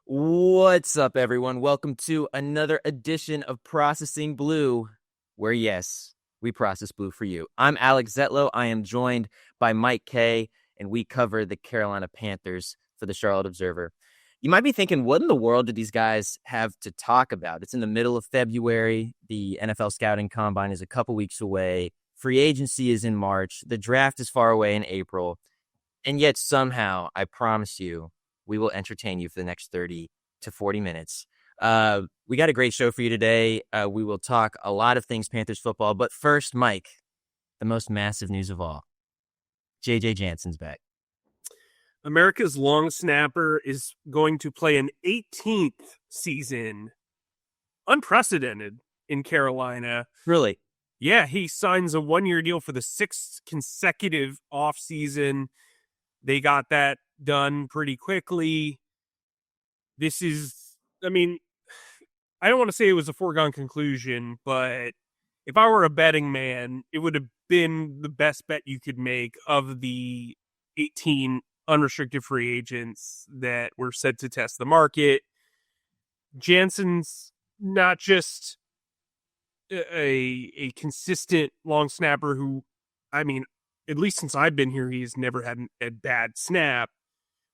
What's up, everyone? Welcome to another edition of Processing Blue, where, yes, we process blue for you. I'm Alex Zietlow. I am joined by Mike Kaye, and we cover the Carolina Panthers for the Charlotte Observer. You might be thinking, what in the world do these guys have to talk about? It's in the middle of February. The NFL Scouting Combine is a couple weeks away. Free agency is in March. The draft is far away in April. And yet somehow, I promise you, we will entertain you for the next 30 to 40 minutes. We got a great show for you today. We will talk a lot of things Panthers football. But first, Mike, the most massive news of all. J.J. Jansen's back. America's long snapper is going to play an 18th season. Unprecedented in Carolina. Really? Yeah, he signs a one-year deal for the 6th consecutive offseason. They got that done pretty quickly. This is, I don't want to say it was a foregone conclusion, but if I were a betting man, it would have been the best bet you could make of the 18 unrestricted free agents that were set to test the market. Jansen's not just a consistent long snapper who, at least since I've been here, he's never had a bad snap,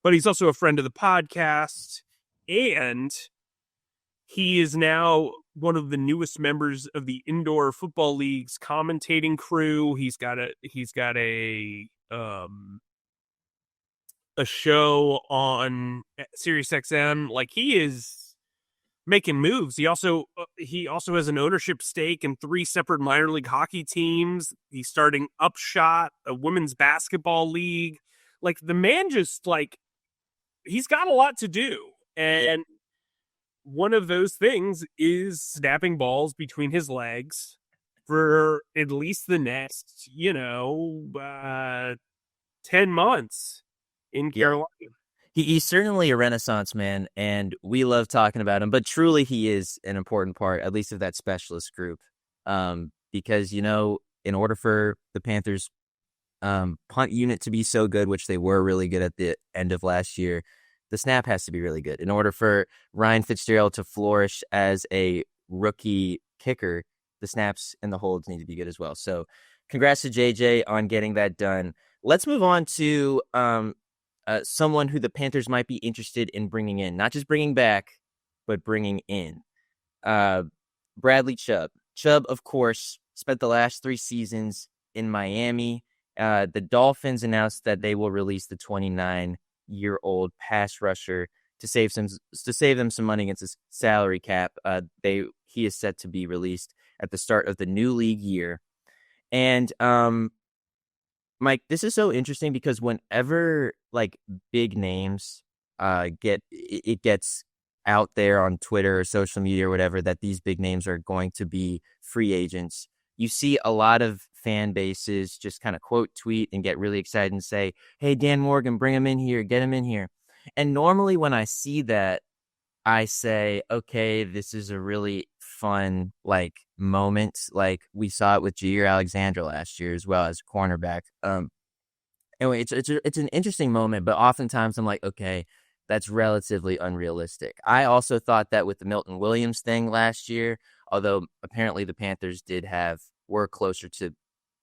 but he's also a friend of the podcast, and he is now one of the newest members of the Indoor Football League's commentating crew. He's got a show on SiriusXM. Like, he is making moves. He also has an ownership stake in 3 separate minor league hockey teams. He's starting Upshot, a women's basketball league. Like, the man just, he's got a lot to do. And one of those things is snapping balls between his legs for at least the next, 10 months in Carolina. He's certainly a renaissance man, and we love talking about him, but truly he is an important part, at least of that specialist group. Because, in order for the Panthers punt unit to be so good, which they were really good at the end of last year, the snap has to be really good. In order for Ryan Fitzgerald to flourish as a rookie kicker, the snaps and the holds need to be good as well. So congrats to JJ on getting that done. Let's move on to someone who the Panthers might be interested in bringing in, not just bringing back, but bringing in. Bradley Chubb. Chubb, of course, spent the last 3 seasons in Miami. The Dolphins announced that they will release the 29-year-old pass rusher to save them some money against his salary cap. He is set to be released at the start of the new league year. And Mike, this is so interesting because whenever big names gets out there on Twitter or social media or whatever that these big names are going to be free agents, you see a lot of fan bases just kind of quote tweet and get really excited and say, "Hey, Dan Morgan, bring him in here, get him in here." And normally when I see that, I say, okay, this is a really fun moment. We saw it with Jair Alexander last year as well as cornerback. Anyway, it's an interesting moment, but oftentimes I'm like, okay, that's relatively unrealistic. I also thought that with the Milton Williams thing last year, although apparently the Panthers were closer to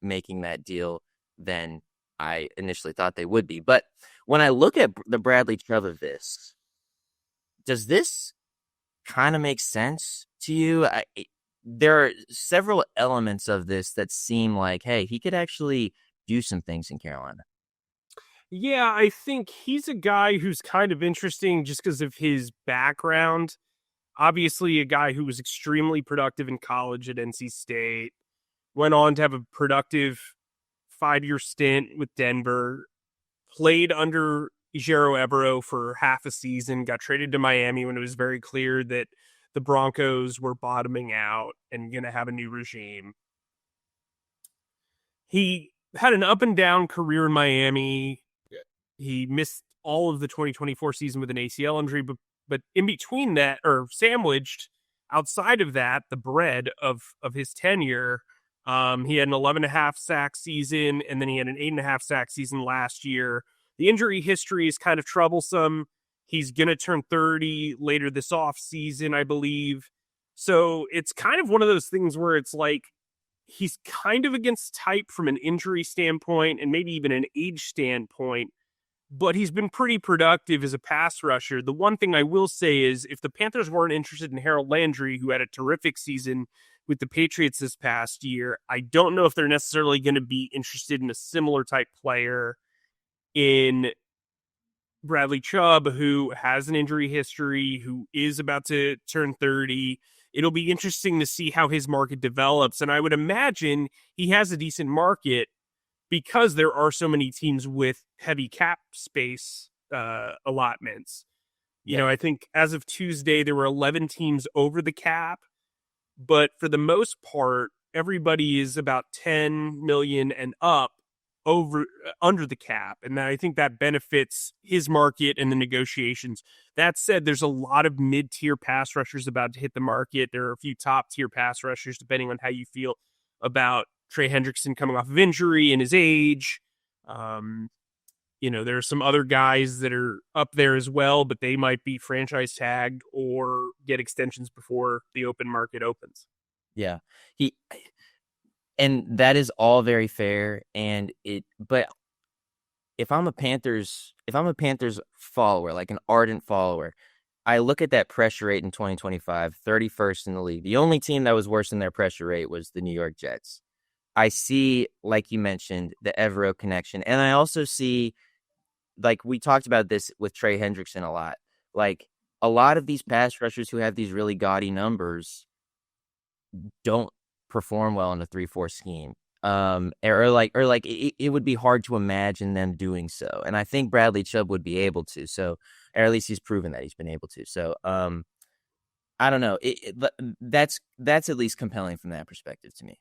making that deal than I initially thought they would be. But when I look at the Bradley Chubb of this, does this kind of make sense to you? There are several elements of this that seem like, hey, he could actually do some things in Carolina. Yeah, I think he's a guy who's kind of interesting just because of his background. Obviously, a guy who was extremely productive in college at NC State, went on to have a productive 5-year stint with Denver, played under Ejiro Evero for half a season, got traded to Miami when it was very clear that the Broncos were bottoming out and going to have a new regime. He had an up and down career in Miami. He missed all of the 2024 season with an ACL injury, but in between that, or sandwiched outside of that, the bread of his tenure, he had an 11.5 sack season, and then he had an 8.5 sack season last year. The injury history is kind of troublesome. He's going to turn 30 later this off season, I believe. So it's kind of one of those things where it's like he's kind of against type from an injury standpoint and maybe even an age standpoint, but he's been pretty productive as a pass rusher. The one thing I will say is if the Panthers weren't interested in Harold Landry, who had a terrific season with the Patriots this past year, I don't know if they're necessarily going to be interested in a similar type player in Bradley Chubb, who has an injury history, who is about to turn 30. It'll be interesting to see how his market develops. And I would imagine he has a decent market because there are so many teams with heavy cap space allotments. You know, I think as of Tuesday, there were 11 teams over the cap, but for the most part, everybody is about 10 million and up under the cap, and I think that benefits his market and the negotiations. That said, there's a lot of mid-tier pass rushers about to hit the market. There are a few top-tier pass rushers, depending on how you feel about Trey Hendrickson coming off of injury and his age. There are some other guys that are up there as well, but they might be franchise tagged or get extensions before the open market opens. Yeah. And that is all very fair. But if I'm a Panthers follower, like an ardent follower, I look at that pressure rate in 2025, 31st in the league. The only team that was worse than their pressure rate was the New York Jets. I see, like you mentioned, the Evero connection. And I also see, like we talked about this with Trey Hendrickson a lot, like a lot of these pass rushers who have these really gaudy numbers don't perform well in a 3-4 scheme. It would be hard to imagine them doing so. And I think Bradley Chubb would be able to. So, or at least he's proven that he's been able to. So, I don't know. That's at least compelling from that perspective to me.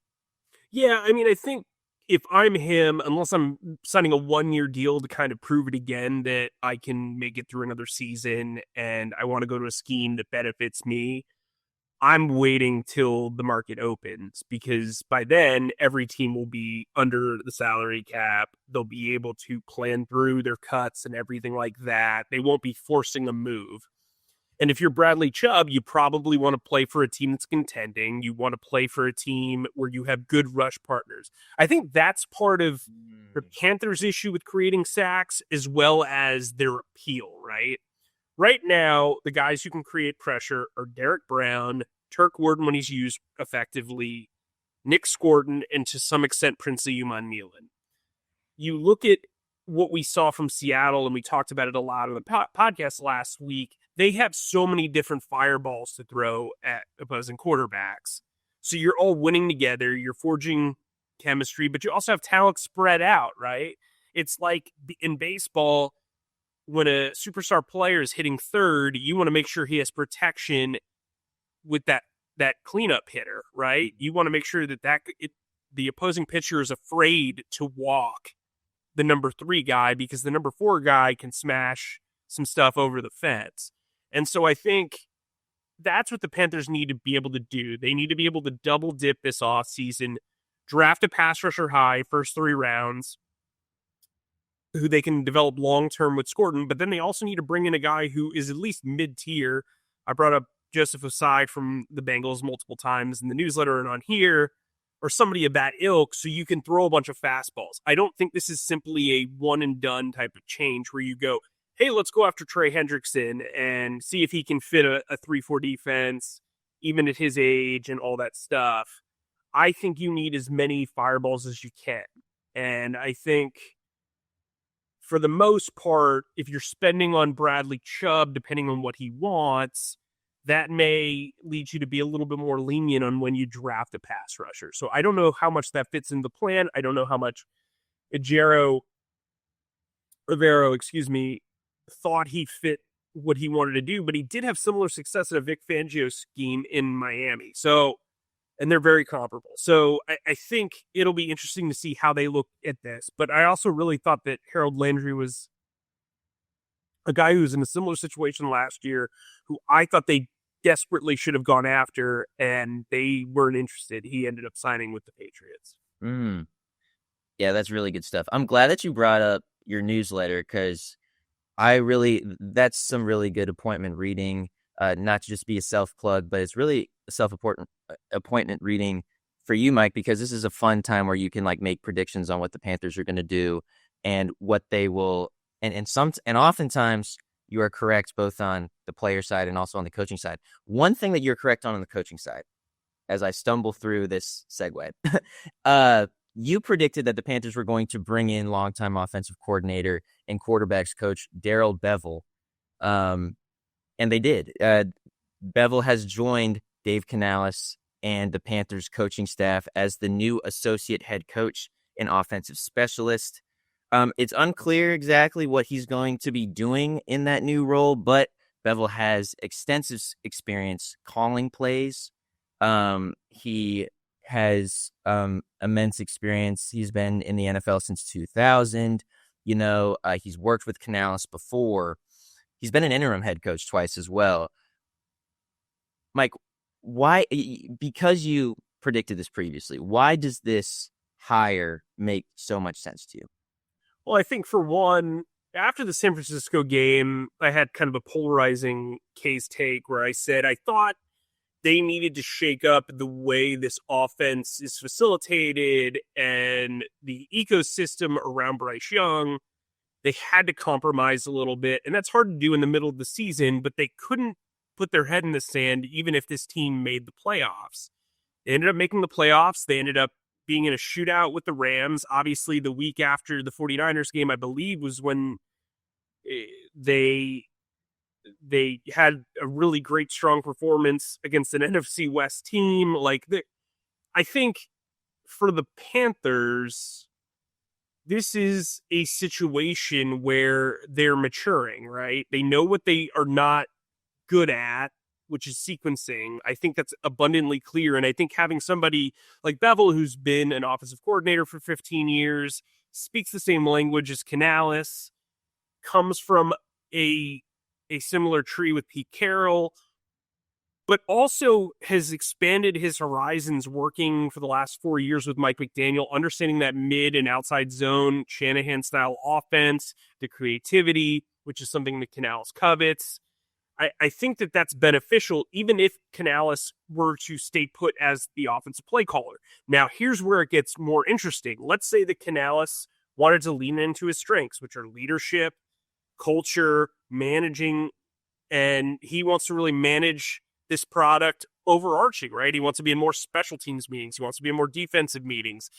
Yeah, I mean, I think if I'm him, unless I'm signing a 1-year deal to kind of prove it again that I can make it through another season and I want to go to a scheme that benefits me, I'm waiting till the market opens, because by then every team will be under the salary cap. They'll be able to plan through their cuts and everything like that. They won't be forcing a move. And if you're Bradley Chubb, you probably want to play for a team that's contending. You want to play for a team where you have good rush partners. I think that's part of the Panthers' issue with creating sacks, as well as their appeal, right? Right now, the guys who can create pressure are Derek Brown, Turk Warden when he's used effectively, Nick Scordon, and to some extent Princey Umanmielen. You look at what we saw from Seattle, and we talked about it a lot on the podcast last week. They have so many different fireballs to throw at opposing quarterbacks. So you're all winning together. You're forging chemistry, but you also have talent spread out, right? It's like in baseball, when a superstar player is hitting third, you want to make sure he has protection with that cleanup hitter, right? You want to make sure that the opposing pitcher is afraid to walk the number 3 guy, because the number 4 guy can smash some stuff over the fence. And so I think that's what the Panthers need to be able to do. They need to be able to double dip this offseason, draft a pass rusher high, first 3 rounds, who they can develop long-term with Scordon, but then they also need to bring in a guy who is at least mid-tier. I brought up Joseph Osai from the Bengals multiple times in the newsletter and on here, or somebody of that ilk, so you can throw a bunch of fastballs. I don't think this is simply a one-and-done type of change where you go, hey, let's go after Trey Hendrickson and see if he can fit a 3-4 defense, even at his age and all that stuff. I think you need as many fireballs as you can. And I think for the most part, if you're spending on Bradley Chubb, depending on what he wants, that may lead you to be a little bit more lenient on when you draft a pass rusher. So I don't know how much that fits in the plan. I don't know how much Rivero, thought he fit what he wanted to do, but he did have similar success in a Vic Fangio scheme in Miami. So, and they're very comparable. So I think it'll be interesting to see how they look at this. But I also really thought that Harold Landry was a guy who was in a similar situation last year, who I thought they desperately should have gone after, and they weren't interested. He ended up signing with the Patriots. Yeah, that's really good stuff. I'm glad that you brought up your newsletter, because that's some really good appointment reading, not to just be a self plug, but it's really a appointment reading for you, Mike, because this is a fun time where you can like make predictions on what the Panthers are going to do and what they will. And oftentimes you are correct both on the player side and also on the coaching side. One thing that you're correct on the coaching side, as I stumble through this segue, you predicted that the Panthers were going to bring in longtime offensive coordinator and quarterbacks coach Darrell Bevell, and they did. Bevell has joined Dave Canales and the Panthers coaching staff as the new associate head coach and offensive specialist. It's unclear exactly what he's going to be doing in that new role, but Bevell has extensive experience calling plays. He has immense experience. He's been in the NFL since 2000. He's worked with Canales before. He's been an interim head coach twice as well. Mike, why? Because you predicted this previously, why does this hire make so much sense to you? Well, I think for one, after the San Francisco game, I had kind of a polarizing Kaye's take where I said I thought they needed to shake up the way this offense is facilitated and the ecosystem around Bryce Young. They had to compromise a little bit, and that's hard to do in the middle of the season, but they couldn't put their head in the sand even if this team made the playoffs. They ended up making the playoffs. They ended up being in a shootout with the Rams. Obviously, the week after the 49ers game, I believe, was when they had a really great, strong performance against an NFC West team. I think for the Panthers, this is a situation where they're maturing, right? They know what they are not good at, which is sequencing. I think that's abundantly clear. And I think having somebody like Bevell, who's been an offensive coordinator for 15 years, speaks the same language as Canales, comes from a similar tree with Pete Carroll, but also has expanded his horizons working for the last 4 years with Mike McDaniel, understanding that mid and outside zone Shanahan-style offense, the creativity, which is something that Canales covets. I think that that's beneficial, even if Canales were to stay put as the offensive play caller. Now, here's where it gets more interesting. Let's say that Canales wanted to lean into his strengths, which are leadership, culture, managing, and he wants to really manage this product overarching, right? He wants to be in more special teams meetings. He wants to be in more defensive meetings.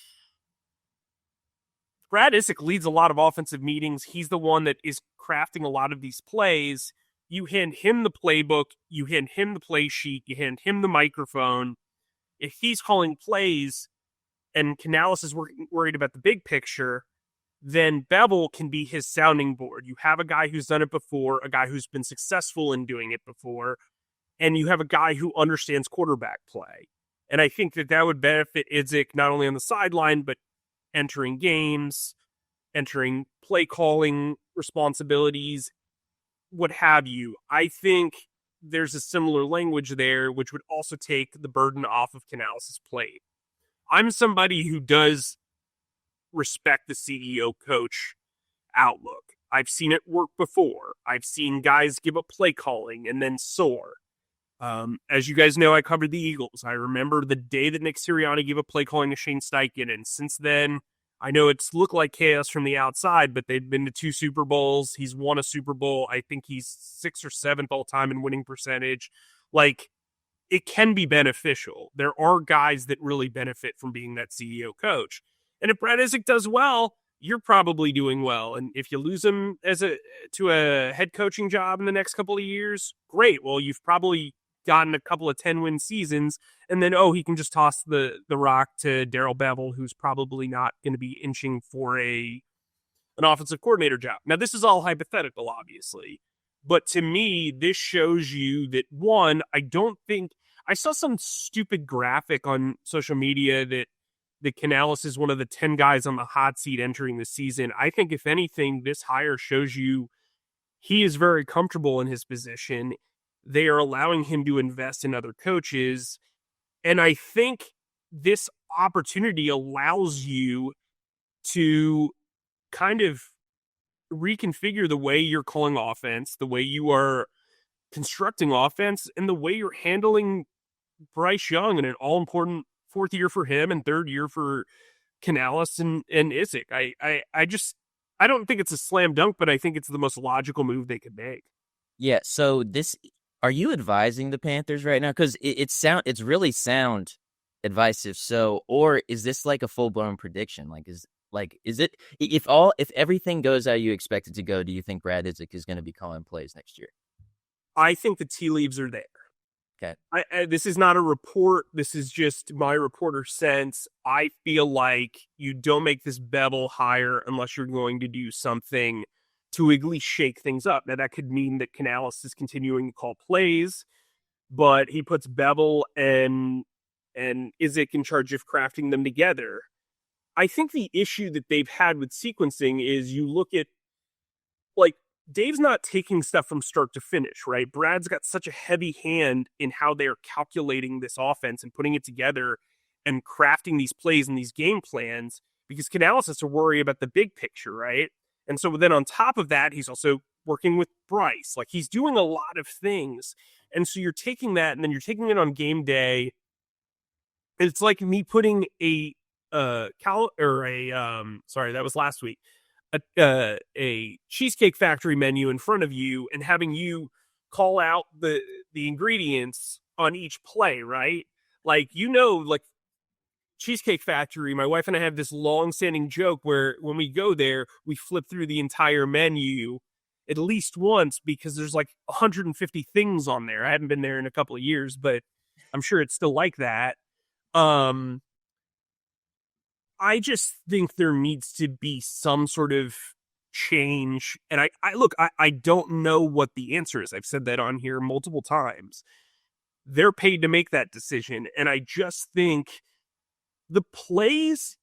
Brad Issac leads a lot of offensive meetings. He's the one that is crafting a lot of these plays. You hand him the playbook, you hand him the play sheet, you hand him the microphone. If he's calling plays and Canales is worried about the big picture, then Bevell can be his sounding board. You have a guy who's done it before, a guy who's been successful in doing it before, and you have a guy who understands quarterback play. And I think that would benefit Idzik not only on the sideline, but entering games, entering play calling responsibilities, what have you. I think there's a similar language there, which would also take the burden off of Canales' plate. I'm somebody who does respect the CEO coach outlook. I've seen it work before. I've seen guys give up play calling and then soar. As you guys know, I covered the Eagles. I remember the day that Nick Sirianni gave up play calling to Shane Steichen, and since then, I know it's looked like chaos from the outside, but they've been to 2 Super Bowls. He's won a Super Bowl. I think he's 6th or 7th all time in winning percentage. It can be beneficial. There are guys that really benefit from being that CEO coach. And if Brad Issac does well, you're probably doing well. And if you lose him to a head coaching job in the next couple of years, great. Well, you've probably gotten a couple of 10-win seasons, and then he can just toss the rock to Darrell Bevell, who's probably not going to be inching for an offensive coordinator job. Now, this is all hypothetical, obviously, but to me, this shows you that, one, I saw some stupid graphic on social media that Canales is one of the 10 guys on the hot seat entering the season. I think, if anything, this hire shows you he is very comfortable in his position. They are allowing him to invest in other coaches. And I think this opportunity allows you to kind of reconfigure the way you're calling offense, the way you are constructing offense, and the way you're handling Bryce Young in an all-important fourth year for him and third year for Canales and Isaac. I don't think it's a slam dunk, but I think it's the most logical move they could make. Yeah. So are you advising the Panthers right now? Because it's really sound advisive. So, or is this like a full blown prediction? Is it if everything goes how you expect it to go? Do you think Brad Isaac is going to be calling plays next year? I think the tea leaves are there. Okay. This is not a report. This is just my reporter sense. I feel like you don't make this Bevell hire unless you're going to do something to at least shake things up. Now, that could mean that Canales is continuing to call plays, but he puts Bevell and Isaac in charge of crafting them together. I think the issue that they've had with sequencing is you look at, like, Dave's not taking stuff from start to finish, right? Brad's got such a heavy hand in how they're calculating this offense and putting it together and crafting these plays and these game plans, because Canales has to worry about the big picture, right? And so then on top of that, he's also working with Bryce. Like, he's doing a lot of things. And so you're taking that and then you're taking it on game day. It's like me putting sorry, that was last week. A Cheesecake Factory menu in front of you and having you call out the ingredients on each play, right? Like, like Cheesecake Factory, my wife and I have this long-standing joke where when we go there, we flip through the entire menu at least once because there's like 150 things on there. I haven't been there in a couple of years, but I'm sure it's still like that. I just think there needs to be some sort of change. And I don't know what the answer is. I've said that on here multiple times. They're paid to make that decision. And I just think the plays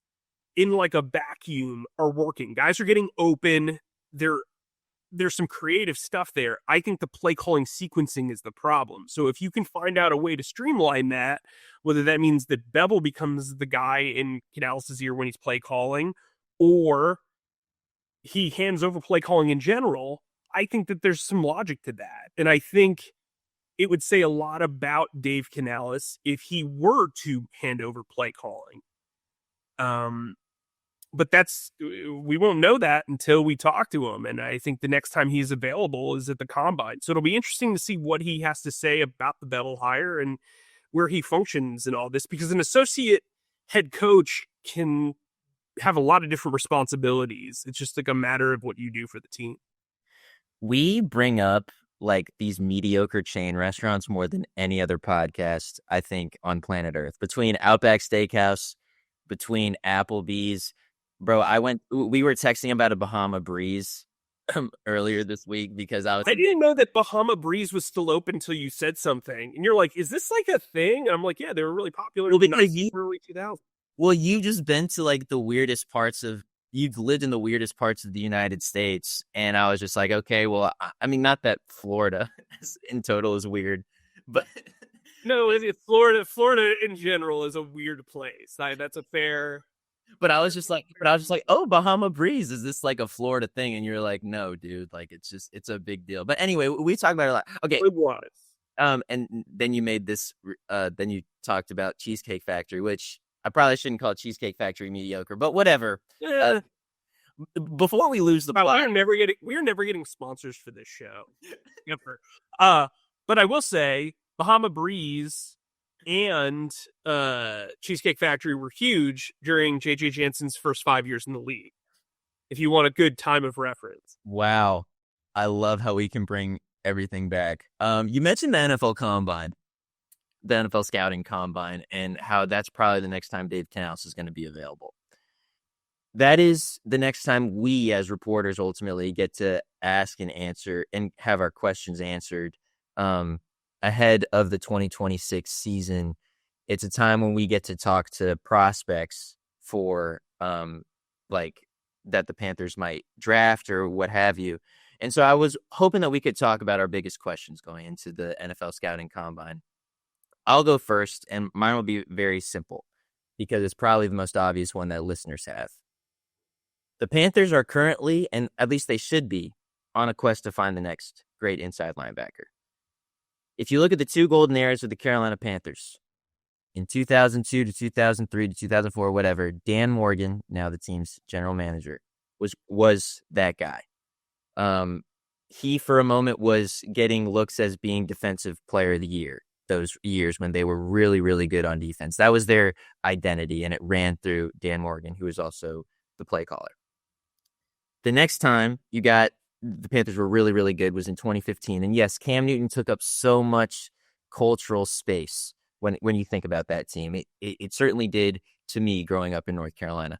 in like a vacuum are working. Guys are getting open. There's some creative stuff there. I think the play calling sequencing is the problem. So if you can find out a way to streamline that, whether that means that Bevell becomes the guy in Canales' ear when he's play calling, or he hands over play calling in general, I think that there's some logic to that. And I think it would say a lot about Dave Canales if he were to hand over play calling. But we won't know that until we talk to him. And I think the next time he's available is at the Combine. So it'll be interesting to see what he has to say about the Bevell hire and where he functions in all this, because an associate head coach can have a lot of different responsibilities. It's just like a matter of what you do for the team. We bring up like these mediocre chain restaurants more than any other podcast, I think, on planet Earth. Between Outback Steakhouse, between Applebee's, bro, we were texting about a Bahama Breeze earlier this week because I didn't know that Bahama Breeze was still open until you said something. And you're like, is this like a thing? And I'm like, yeah, they were really popular in the early 2000s. Well, you've just been to like you've lived in the weirdest parts of the United States. And I was just like, okay, well, I mean, not that Florida in total is weird, but no, Florida in general is a weird place. That's a fair. But I was just like, oh, Bahama Breeze, is this like a Florida thing? And you're like, no, dude, like it's a big deal. But anyway, we talked about it a lot. Okay. It was. And then you made this. Then you talked about Cheesecake Factory, which I probably shouldn't call Cheesecake Factory mediocre, but whatever. Yeah. Before we lose the plot, we're never getting sponsors for this show. Ever. But I will say Bahama Breeze and Cheesecake Factory were huge during J.J. Jansen's first 5 years in the league, if you want a good time of reference. Wow. I love how we can bring everything back. You mentioned the NFL Combine, the NFL Scouting Combine, and how that's probably the next time Dave Canales is going to be available. That is the next time we as reporters ultimately get to ask and answer and have our questions answered ahead of the 2026 season. It's a time when we get to talk to prospects for like that the Panthers might draft or what have you. And so I was hoping that we could talk about our biggest questions going into the NFL Scouting Combine. I'll go first, and mine will be very simple because it's probably the most obvious one that listeners have. The Panthers are currently, and at least they should be, on a quest to find the next great inside linebacker. If you look at the two golden eras of the Carolina Panthers, in 2002 to 2003 to 2004, whatever, Dan Morgan, now the team's general manager, was that guy. He, for a moment, was getting looks as being Defensive Player of the Year those years when they were really, really good on defense. That was their identity, and it ran through Dan Morgan, who was also the play caller. The next time the Panthers were really, really good was in 2015. And yes, Cam Newton took up so much cultural space when you think about that team. It certainly did to me growing up in North Carolina.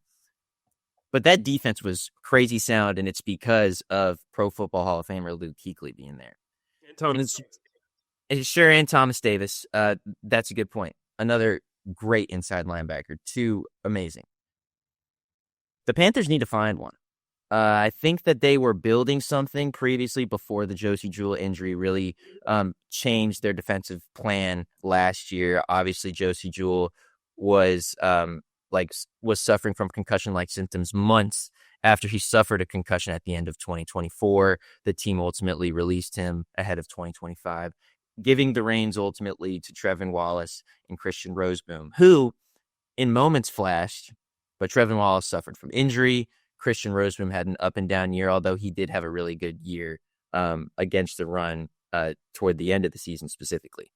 But that defense was crazy sound, and it's because of Pro Football Hall of Famer Luke Kuechly being there. And Thomas Davis. That's a good point. Another great inside linebacker. Two amazing. The Panthers need to find one. I think that they were building something previously before the Josie Jewell injury really changed their defensive plan last year. Obviously, Josie Jewell was suffering from concussion-like symptoms months after he suffered a concussion at the end of 2024. The team ultimately released him ahead of 2025, giving the reins ultimately to Trevin Wallace and Christian Roseboom, who in moments flashed, but Trevin Wallace suffered from injury. Christian Roseboom had an up and down year, although he did have a really good year against the run toward the end of the season specifically.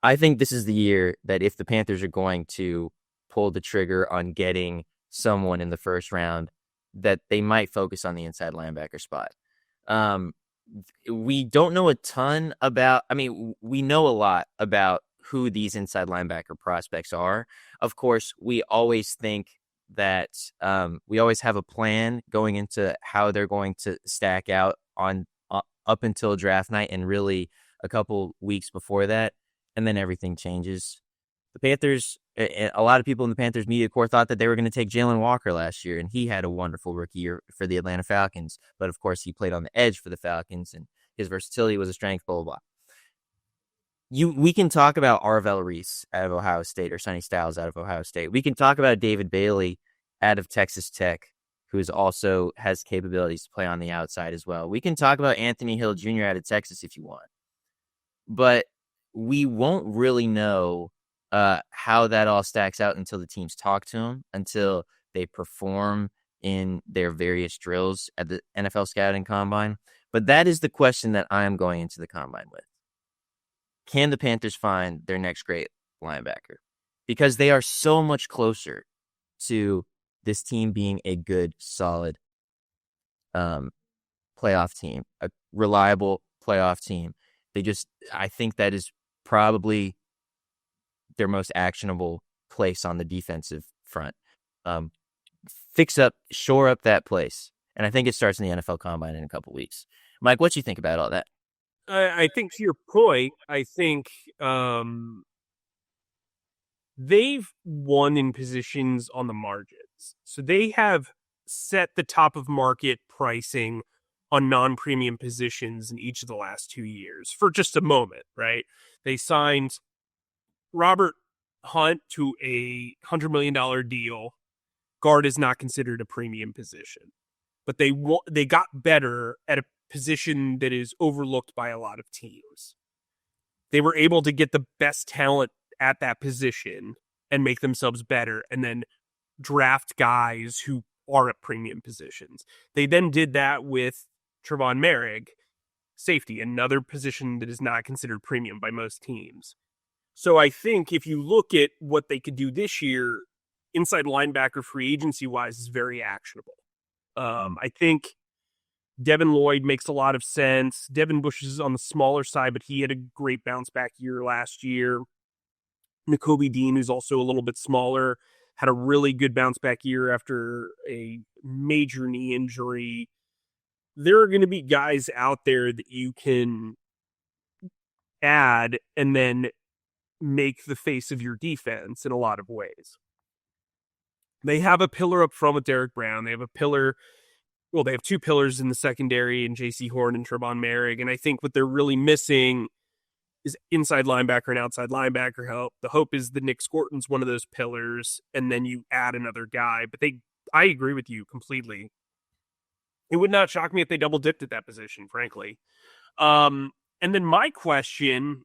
I think this is the year that if the Panthers are going to pull the trigger on getting someone in the first round, that they might focus on the inside linebacker spot. We don't know a ton we know a lot about who these inside linebacker prospects are. Of course, we always think that we always have a plan going into how they're going to stack out on up until draft night and really a couple weeks before that, and then everything changes. The Panthers, a lot of people in the Panthers media corps thought that they were going to take Jalen Walker last year, and he had a wonderful rookie year for the Atlanta Falcons. But of course, he played on the edge for the Falcons, and his versatility was a strength, blah, blah, blah. We can talk about Arvell Reese out of Ohio State or Sonny Styles out of Ohio State. We can talk about David Bailey out of Texas Tech, who also has capabilities to play on the outside as well. We can talk about Anthony Hill Jr. out of Texas if you want. But we won't really know how that all stacks out until the teams talk to him, until they perform in their various drills at the NFL Scouting Combine. But that is the question that I am going into the Combine with. Can the Panthers find their next great linebacker? Because they are so much closer to this team being a good, solid playoff team, a reliable playoff team. I think that is probably their most actionable place on the defensive front. Shore up that place. And I think it starts in the NFL Combine in a couple weeks. Mike, what do you think about all that? I think to your point, I think they've won in positions on the margins. So they have set the top of market pricing on non-premium positions in each of the last 2 years for just a moment, right? They signed Robert Hunt to a $100 million deal. Guard is not considered a premium position, but they got better at a position that is overlooked by a lot of teams. They were able to get the best talent at that position and make themselves better, and then draft guys who are at premium positions. They then did that with Trevon Merrick, safety, another position that is not considered premium by most teams. So I think if you look at what they could do this year, inside linebacker free agency wise is very actionable. I think Devin Lloyd makes a lot of sense. Devin Bush is on the smaller side, but he had a great bounce back year last year. Nakobe Dean, who's also a little bit smaller, had a really good bounce back year after a major knee injury. There are going to be guys out there that you can add and then make the face of your defense in a lot of ways. They have a pillar up front with Derek Brown. They have they have two pillars in the secondary in J.C. Horn and Trevon Merrick. And I think what they're really missing is inside linebacker and outside linebacker help. The hope is that Nick Scorton's one of those pillars, and then you add another guy. But I agree with you completely. It would not shock me if they double dipped at that position, frankly. Um, and then my question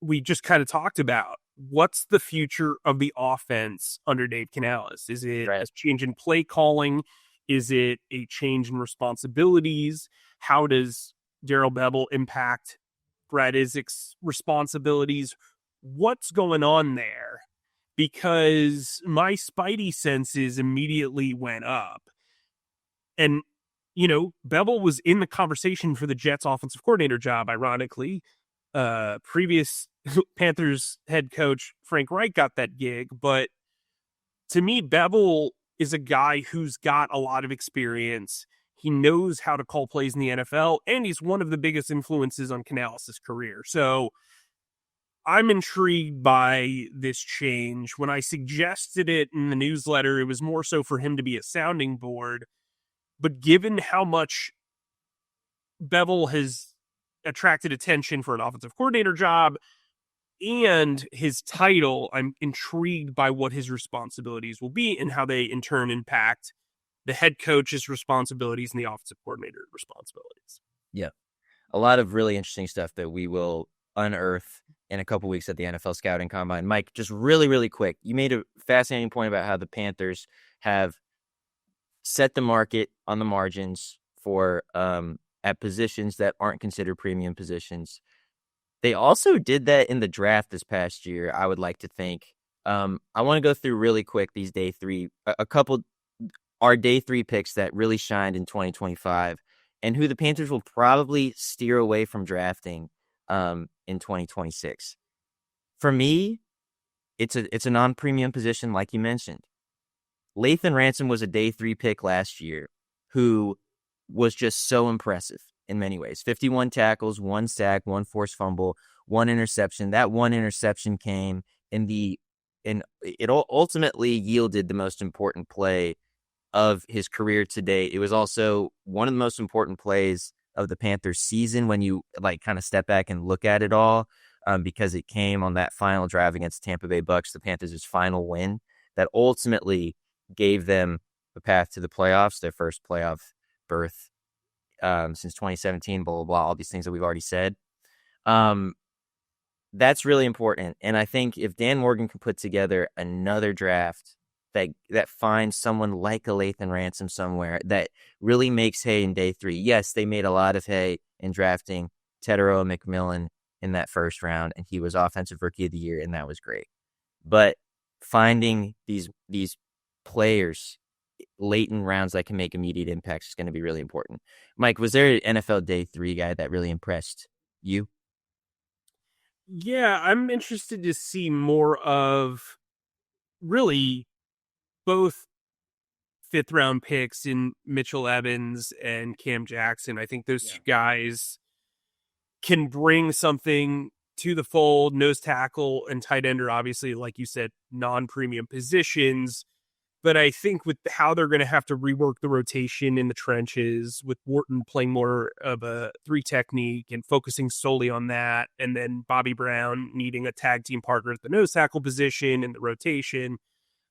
we just kind of talked about, what's the future of the offense under Dave Canales? Is it a Right. change in play calling? Is it a change in responsibilities? How does Darrell Bevell impact Brad Isaac's responsibilities? What's going on there? Because my spidey senses immediately went up. And, Bevell was in the conversation for the Jets offensive coordinator job, ironically. Previous Panthers head coach Frank Reich got that gig, but to me, Bevell is a guy who's got a lot of experience. He knows how to call plays in the NFL, and he's one of the biggest influences on Canales' career. So I'm intrigued by this change. When I suggested it in the newsletter, it was more so for him to be a sounding board. But given how much Bevell has attracted attention for an offensive coordinator job and his title, I'm intrigued by what his responsibilities will be and how they in turn impact the head coach's responsibilities and the offensive coordinator responsibilities. Yeah. A lot of really interesting stuff that we will unearth in a couple weeks at the NFL Scouting Combine. Mike, just really, really quick, you made a fascinating point about how the Panthers have set the market on the margins for at positions that aren't considered premium positions. They also did that in the draft this past year, I would like to think. I want to go through really quick these day three, a couple our day three picks that really shined in 2025 and who the Panthers will probably steer away from drafting in 2026. For me, it's a non-premium position, like you mentioned. Lathan Ransom was a day three pick last year who was just so impressive in many ways. 51 tackles, 1 sack, 1 forced fumble, 1 interception. That 1 interception came and it ultimately yielded the most important play of his career to date. It was also one of the most important plays of the Panthers season when you kind of step back and look at it all, because it came on that final drive against Tampa Bay Bucks, the Panthers' final win that ultimately gave them the path to the playoffs, their first playoff berth since 2017, blah, blah, blah, all these things that we've already said. That's really important. And I think if Dan Morgan can put together another draft that finds someone like a Lathan Ransom somewhere that really makes hay in day three. Yes, they made a lot of hay in drafting Tetero McMillan in that first round, and he was Offensive Rookie of the Year, and that was great. But finding these players late in rounds that can make immediate impacts is going to be really important. Mike, was there an NFL day three guy that really impressed you? Yeah, I'm interested to see more of really both fifth round picks in Mitchell Evans and Cam Jackson. I think those two guys can bring something to the fold. Nose tackle and tight end are obviously, like you said, non-premium positions. But I think with how they're going to have to rework the rotation in the trenches, with Wharton playing more of a 3 technique and focusing solely on that, and then Bobby Brown needing a tag team partner at the nose tackle position in the rotation,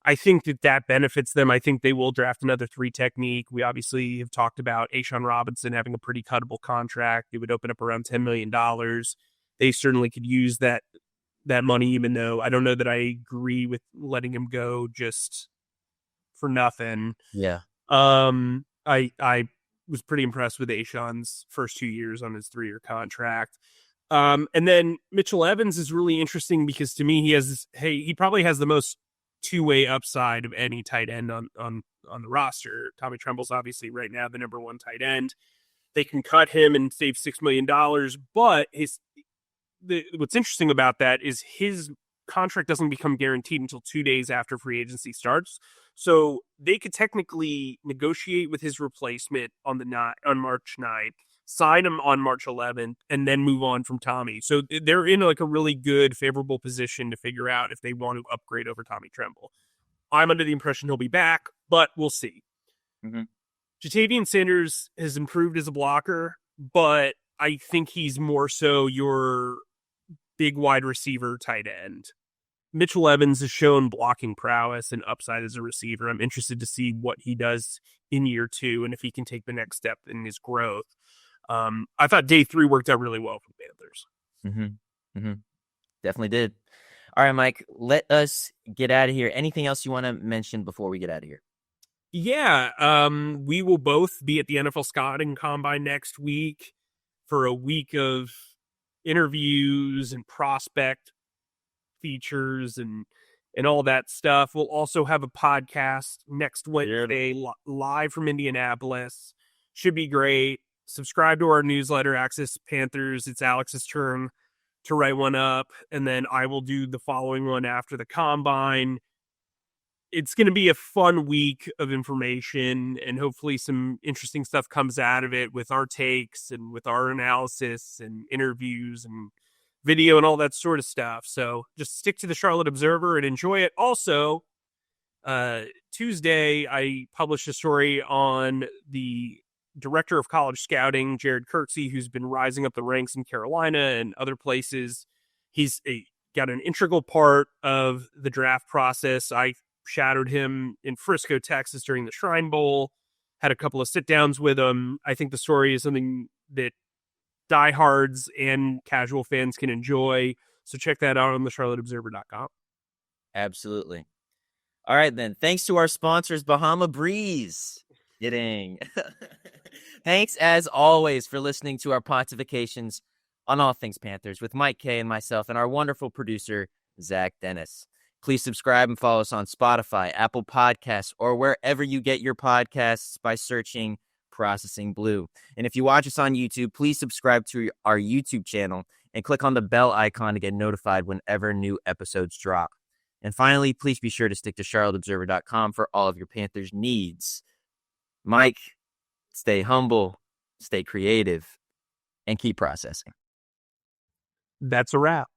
I think that benefits them. I think they will draft another 3 technique. We obviously have talked about A'Shawn Robinson having a pretty cuttable contract. It would open up around $10 million. They certainly could use that money, even though I don't know that I agree with letting him go just for nothing. Yeah. I was pretty impressed with A'Shawn's first 2 years on his 3-year contract. And then Mitchell Evans is really interesting because to me he probably has the most two-way upside of any tight end on the roster. Tommy Tremble's obviously right now the number 1 tight end. They can cut him and save $6 million, but what's interesting about that is his contract doesn't become guaranteed until 2 days after free agency starts. So they could technically negotiate with his replacement on March 9th, sign him on March 11th, and then move on from Tommy. So they're in a really good, favorable position to figure out if they want to upgrade over Tommy Tremble. I'm under the impression he'll be back, but we'll see. Mm-hmm. Jatavian Sanders has improved as a blocker, but I think he's more so your big wide receiver tight end. Mitchell Evans has shown blocking prowess and upside as a receiver. I'm interested to see what he does in year 2 and if he can take the next step in his growth. I thought day 3 worked out really well for the Panthers. Definitely did. All right, Mike, let us get out of here. Anything else you want to mention before we get out of here? Yeah, we will both be at the NFL Scouting Combine next week for a week of interviews and prospect features and all that stuff. We'll also have a podcast next Wednesday live from Indianapolis. Should be great. Subscribe to our newsletter, Access Panthers. It's Alex's turn to write one up, and then I will do the following one after the Combine. It's going to be a fun week of information, and hopefully some interesting stuff comes out of it with our takes and with our analysis and interviews and video and all that sort of stuff. So just stick to the Charlotte Observer and enjoy it. Also, Tuesday, I published a story on the director of college scouting, Jared Kirksey, who's been rising up the ranks in Carolina and other places. He's got an integral part of the draft process. I shadowed him in Frisco, Texas during the Shrine Bowl, had a couple of sit downs with him. I think the story is something that diehards and casual fans can enjoy. So check that out on thecharlotteobserver.com. Absolutely. All right, then. Thanks to our sponsors, Bahama Breeze. Kidding. Thanks, as always, for listening to our pontifications on all things Panthers with Mike Kaye and myself and our wonderful producer, Zach Dennis. Please subscribe and follow us on Spotify, Apple Podcasts, or wherever you get your podcasts by searching Processing Blue. And if you watch us on YouTube, please subscribe to our YouTube channel and click on the bell icon to get notified whenever new episodes drop. And finally, please be sure to stick to charlotteobserver.com for all of your Panthers needs. Mike, stay humble, stay creative, and keep processing. That's a wrap.